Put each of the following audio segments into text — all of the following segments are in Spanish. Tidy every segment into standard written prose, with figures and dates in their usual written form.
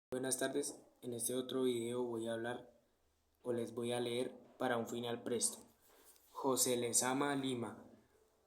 Buenas tardes, en este otro video voy a hablar o les voy a leer para un final presto. José Lezama Lima.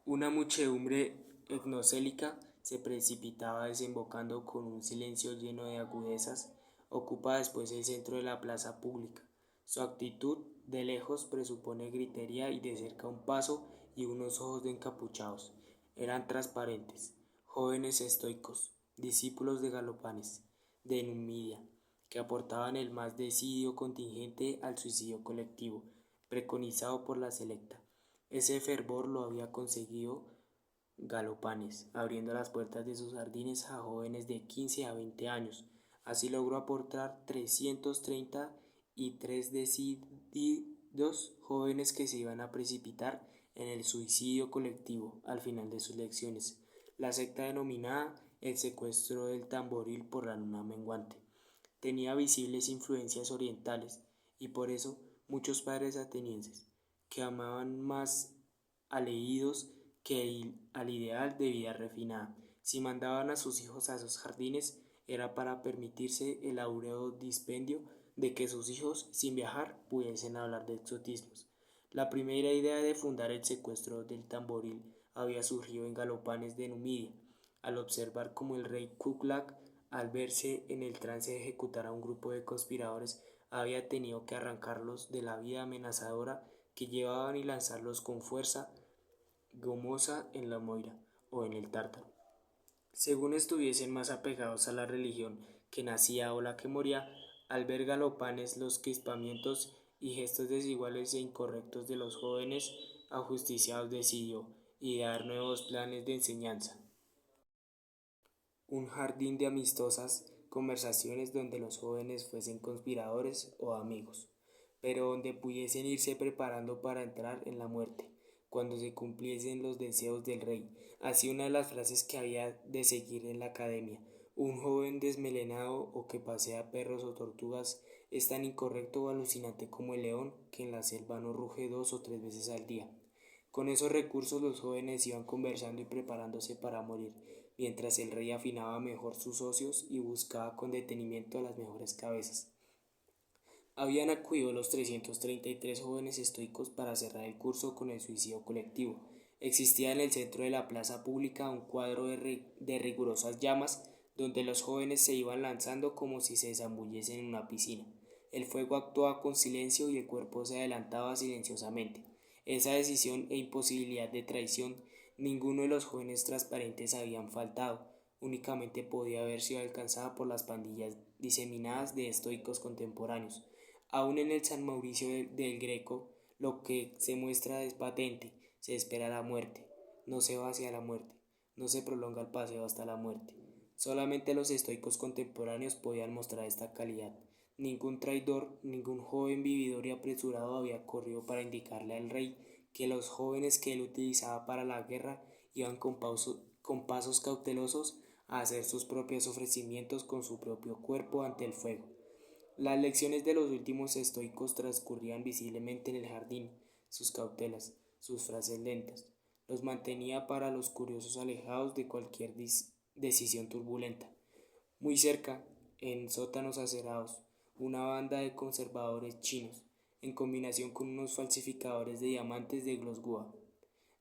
Una muchedumbre etnocélica se precipitaba desembocando con un silencio lleno de agudezas, ocupa después el centro de la plaza pública. Su actitud de lejos presupone gritería y de cerca un paso y unos ojos de encapuchados. Eran transparentes, jóvenes estoicos, discípulos de Galopanes, de Numidia, que aportaban el más decidido contingente al suicidio colectivo, preconizado por la selecta. Ese fervor lo había conseguido Galopanes, abriendo las puertas de sus jardines a jóvenes de 15 a 20 años. Así logró aportar 333 decididos jóvenes que se iban a precipitar en el suicidio colectivo al final de sus lecciones. La secta denominada el secuestro del tamboril por la luna menguante tenía visibles influencias orientales y por eso muchos padres atenienses, que amaban más a leídos que al ideal de vida refinada, si mandaban a sus hijos a esos jardines era para permitirse el áureo dispendio de que sus hijos, sin viajar, pudiesen hablar de exotismos. La primera idea de fundar el secuestro del tamboril había surgido en Galopanes de Numidia, al observar cómo el rey Kuklak, al verse en el trance de ejecutar a un grupo de conspiradores, había tenido que arrancarlos de la vida amenazadora que llevaban y lanzarlos con fuerza gomosa en la Moira o en el Tártaro. Según estuviesen más apegados a la religión que nacía o la que moría, al ver Galopanes los crispamientos y gestos desiguales e incorrectos de los jóvenes ajusticiados decidió idear nuevos planes de enseñanza. Un jardín de amistosas conversaciones donde los jóvenes fuesen conspiradores o amigos, pero donde pudiesen irse preparando para entrar en la muerte, cuando se cumpliesen los deseos del rey. Así una de las frases que había de seguir en la academia. Un joven desmelenado o que pasea perros o tortugas es tan incorrecto o alucinante como el león que en la selva no ruge 2 o 3 veces al día. Con esos recursos los jóvenes iban conversando y preparándose para morir, mientras el rey afinaba mejor sus socios y buscaba con detenimiento a las mejores cabezas. Habían acudido los 333 jóvenes estoicos para cerrar el curso con el suicidio colectivo. Existía en el centro de la plaza pública un cuadro de rigurosas llamas donde los jóvenes se iban lanzando como si se zambullesen en una piscina. El fuego actuaba con silencio y el cuerpo se adelantaba silenciosamente. Esa decisión e imposibilidad de traición, ninguno de los jóvenes transparentes habían faltado, únicamente podía haber sido alcanzada por las pandillas diseminadas de estoicos contemporáneos. Aún en el San Mauricio del Greco, lo que se muestra es patente, se espera la muerte, no se va hacia la muerte, no se prolonga el paseo hasta la muerte. Solamente los estoicos contemporáneos podían mostrar esta calidad. Ningún traidor, ningún joven vividor y apresurado había corrido para indicarle al rey que los jóvenes que él utilizaba para la guerra iban con pasos cautelosos a hacer sus propios ofrecimientos con su propio cuerpo ante el fuego. Las lecciones de los últimos estoicos transcurrían visiblemente en el jardín, sus cautelas, sus frases lentas, los mantenía para los curiosos alejados de cualquier decisión turbulenta. Muy cerca, en sótanos acerados, una banda de conservadores chinos, en combinación con unos falsificadores de diamantes de Glosgua,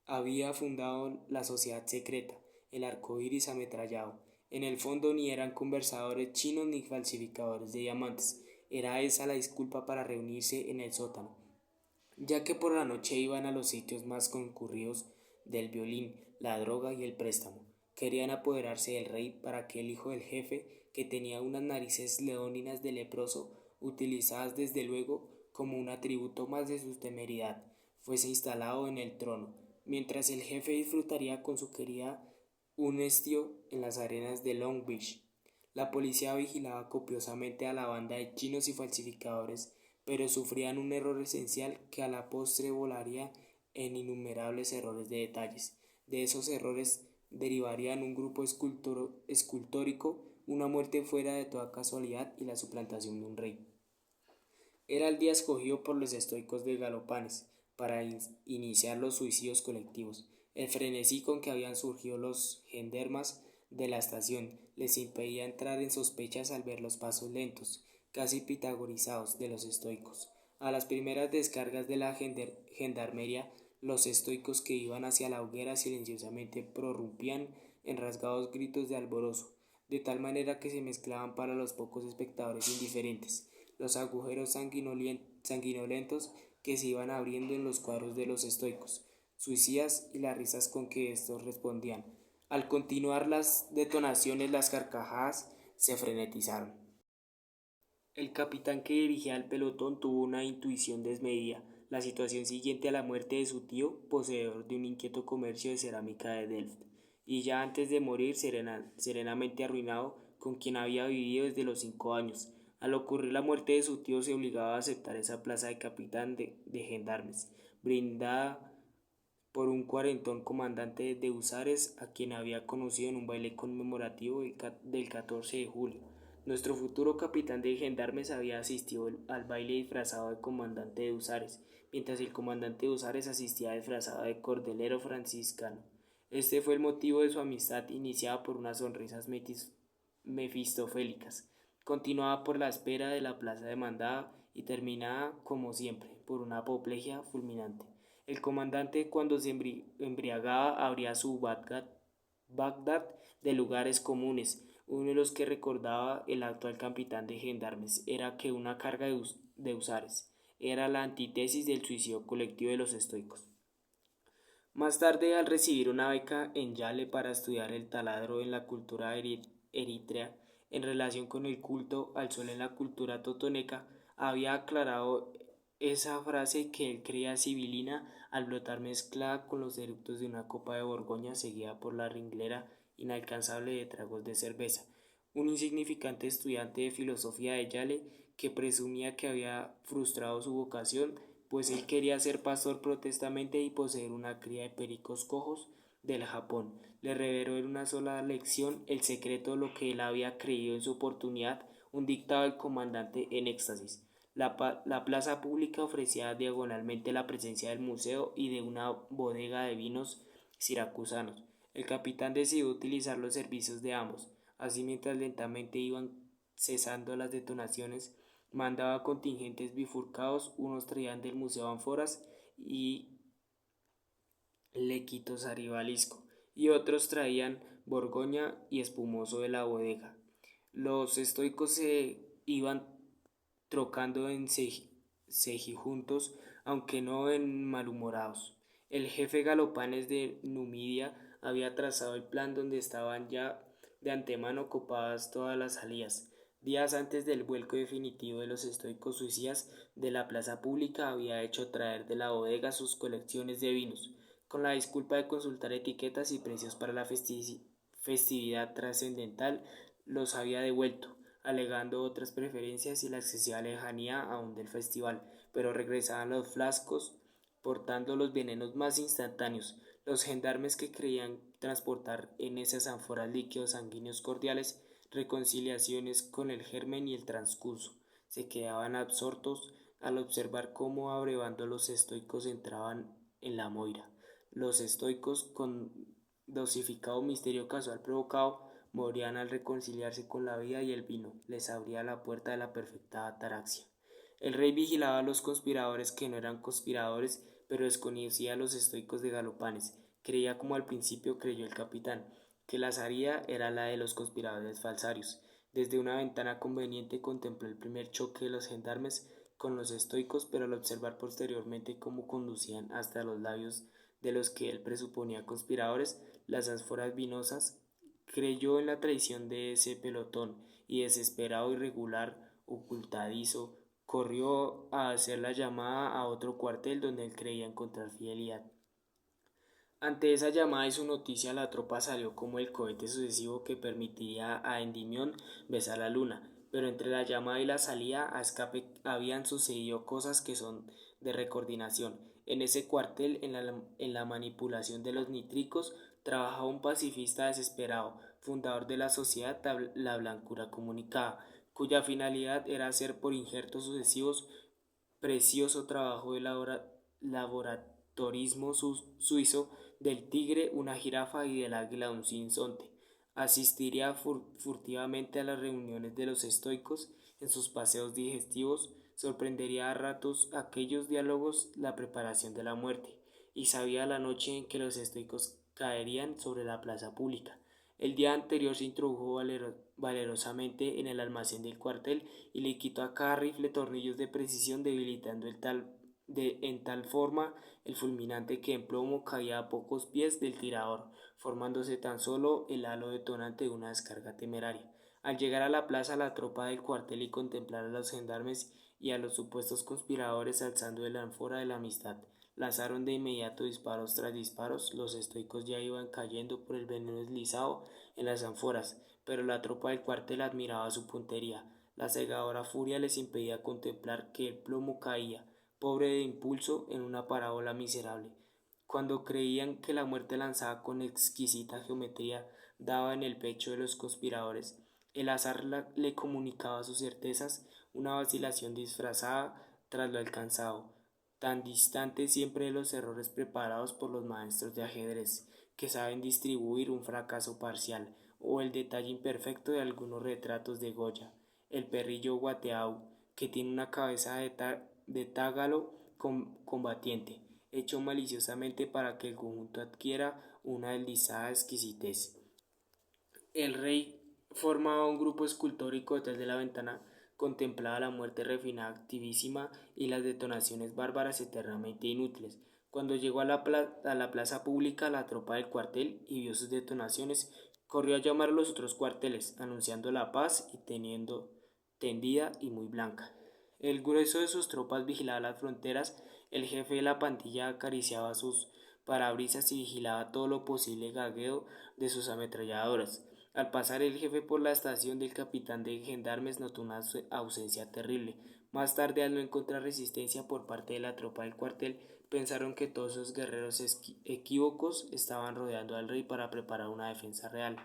había fundado la sociedad secreta, el arco iris ametrallado. En el fondo ni eran conversadores chinos ni falsificadores de diamantes, era esa la disculpa para reunirse en el sótano, ya que por la noche iban a los sitios más concurridos del violín, la droga y el préstamo. Querían apoderarse del rey para que el hijo del jefe, que tenía unas narices leóninas de leproso, utilizadas desde luego como un atributo más de su temeridad, fuese instalado en el trono, mientras el jefe disfrutaría con su querida un estío en las arenas de Long Beach. La policía vigilaba copiosamente a la banda de chinos y falsificadores, pero sufrían un error esencial que a la postre volaría en innumerables errores de detalles. De esos errores derivarían un grupo escultórico, una muerte fuera de toda casualidad y la suplantación de un rey. Era el día escogido por los estoicos de Galopanes para iniciar los suicidios colectivos. El frenesí con que habían surgido los gendarmas de la estación les impedía entrar en sospechas al ver los pasos lentos, casi pitagorizados, de los estoicos. A las primeras descargas de la gendarmería, los estoicos que iban hacia la hoguera silenciosamente prorrumpían en rasgados gritos de alborozo, de tal manera que se mezclaban para los pocos espectadores indiferentes los agujeros sanguinolentos que se iban abriendo en los cuadros de los estoicos, suicidas y las risas con que estos respondían. Al continuar las detonaciones, las carcajadas se frenetizaron. El capitán que dirigía el pelotón tuvo una intuición desmedida. La situación siguiente a la muerte de su tío, poseedor de un inquieto comercio de cerámica de Delft, y ya antes de morir serenamente arruinado, con quien había vivido desde los 5 años. Al ocurrir la muerte de su tío se obligaba a aceptar esa plaza de capitán de gendarmes, brindada por un cuarentón comandante de húsares a quien había conocido en un baile conmemorativo del 14 de julio. Nuestro futuro capitán de gendarmes había asistido al baile disfrazado de comandante de húsares, mientras el comandante de húsares asistía disfrazado de cordelero franciscano. Este fue el motivo de su amistad, iniciada por unas sonrisas mefistofélicas, continuada por la espera de la plaza demandada y terminada, como siempre, por una apoplejía fulminante. El comandante, cuando se embriagaba, abría su Bagdad de lugares comunes. Uno de los que recordaba el actual capitán de gendarmes era que una carga de húsares era la antítesis del suicidio colectivo de los estoicos. Más tarde, al recibir una beca en Yale para estudiar el taladro en la cultura eritrea en relación con el culto al sol en la cultura totoneca, había aclarado esa frase que él creía sibilina al brotar mezclada con los eructos de una copa de Borgoña seguida por la ringlera inalcanzable de tragos de cerveza. Un insignificante estudiante de filosofía de Yale que presumía que había frustrado su vocación pues él quería ser pastor protestamente y poseer una cría de pericos cojos del Japón. Le reveló en una sola lección el secreto de lo que él había creído en su oportunidad, un dictado del comandante en éxtasis. La plaza pública ofrecía diagonalmente la presencia del museo y de una bodega de vinos siracusanos. El capitán decidió utilizar los servicios de ambos. Así mientras lentamente iban cesando las detonaciones, mandaba contingentes bifurcados, unos traían del Museo ánforas y lequitos a Ribalisco, y otros traían Borgoña y espumoso de la bodega. Los estoicos se iban trocando en cejijuntos, aunque no en malhumorados. El jefe Galopanes de Numidia había trazado el plan donde estaban ya de antemano copadas todas las salidas. Días antes del vuelco definitivo de los estoicos suicidas de la plaza pública había hecho traer de la bodega sus colecciones de vinos, con la disculpa de consultar etiquetas y precios para la festividad trascendental, los había devuelto, alegando otras preferencias y la excesiva lejanía aún del festival, pero regresaban los flascos portando los venenos más instantáneos. Los gendarmes que creían transportar en esas ánforas líquidos sanguíneos cordiales reconciliaciones con el germen y el transcurso, se quedaban absortos al observar cómo abrevando los estoicos entraban en la moira. Los estoicos, con dosificado misterio casual provocado, morían al reconciliarse con la vida y el vino les abría la puerta de la perfecta ataraxia. El rey vigilaba a los conspiradores que no eran conspiradores, pero desconocía a los estoicos de Galopanes. Creía, como al principio creyó el capitán, que la salida era la de los conspiradores falsarios. Desde una ventana conveniente contempló el primer choque de los gendarmes con los estoicos, pero al observar posteriormente cómo conducían hasta los labios de los que él presuponía conspiradores las ánforas vinosas, creyó en la traición de ese pelotón y desesperado, irregular, ocultadizo, corrió a hacer la llamada a otro cuartel donde él creía encontrar fidelidad. Ante esa llamada y su noticia, la tropa salió como el cohete sucesivo que permitiría a Endymion besar la luna, pero entre la llamada y la salida a escape habían sucedido cosas que son de recoordinación. En ese cuartel, en la manipulación de los nítricos, trabajaba un pacifista desesperado, fundador de la sociedad La Blancura Comunicada, cuya finalidad era hacer por injertos sucesivos precioso trabajo de laboratorismo suizo del tigre una jirafa y del águila un sinsonte. Asistiría furtivamente a las reuniones de los estoicos en sus paseos digestivos, sorprendería a ratos aquellos diálogos la preparación de la muerte, y sabía la noche en que los estoicos caerían sobre la plaza pública. El día anterior se introdujo valerosamente en el almacén del cuartel y le quitó a cada rifle tornillos de precisión, debilitando en tal forma el fulminante que en plomo caía a pocos pies del tirador, formándose tan solo el halo detonante de una descarga temeraria. Al llegar a la plaza, la tropa del cuartel y contemplar a los gendarmes y a los supuestos conspiradores alzando el ánfora de la amistad, lanzaron de inmediato disparos tras disparos. Los estoicos ya iban cayendo por el veneno deslizado en las ánforas, pero la tropa del cuartel admiraba su puntería. La cegadora furia les impedía contemplar que el plomo caía, pobre de impulso, en una parábola miserable. Cuando creían que la muerte lanzada con exquisita geometría daba en el pecho de los conspiradores, el azar le comunicaba sus certezas, una vacilación disfrazada tras lo alcanzado, tan distante siempre de los errores preparados por los maestros de ajedrez, que saben distribuir un fracaso parcial, o el detalle imperfecto de algunos retratos de Goya. El perrillo Guateau, que tiene una cabeza de tágalo combatiente, hecho maliciosamente para que el conjunto adquiera una deslizada exquisitez. El rey formaba un grupo escultórico detrás de la ventana, contemplaba la muerte refinada, activísima, y las detonaciones bárbaras eternamente inútiles. Cuando llegó a la plaza pública, la tropa del cuartel y vio sus detonaciones, corrió a llamar a los otros cuarteles, anunciando la paz y teniendo tendida y muy blanca. El grueso de sus tropas vigilaba las fronteras, el jefe de la pandilla acariciaba sus parabrisas y vigilaba todo lo posible gagueo de sus ametralladoras. Al pasar el jefe por la estación del capitán de gendarmes notó una ausencia terrible. Más tarde, al no encontrar resistencia por parte de la tropa del cuartel, pensaron que todos esos guerreros equívocos estaban rodeando al rey para preparar una defensa real.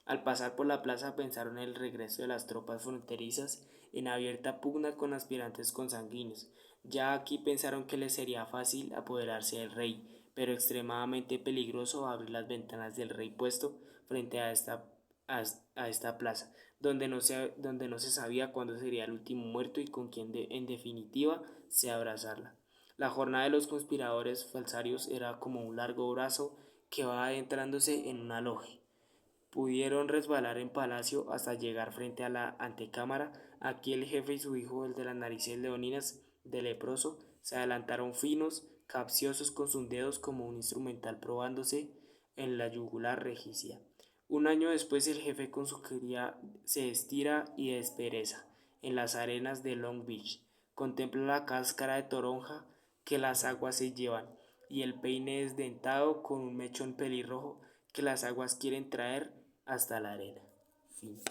Al pasar por la plaza pensaron en el regreso de las tropas fronterizas en abierta pugna con aspirantes consanguíneos. Ya aquí pensaron que les sería fácil apoderarse del rey, pero extremadamente peligroso abrir las ventanas del rey puesto frente a esta plaza, donde no se sabía cuándo sería el último muerto y con quién en definitiva se abrazarla. La jornada de los conspiradores falsarios era como un largo brazo que va adentrándose en una logia. Pudieron resbalar en palacio hasta llegar frente a la antecámara. Aquí el jefe y su hijo, el de las narices leoninas de leproso, se adelantaron finos, capciosos con sus dedos como un instrumental probándose en la yugular regicia. Un año después el jefe con su cría se estira y despereza en las arenas de Long Beach. Contempla la cáscara de toronja que las aguas se llevan y el peine desdentado con un mechón pelirrojo que las aguas quieren traer hasta la arena. Fin.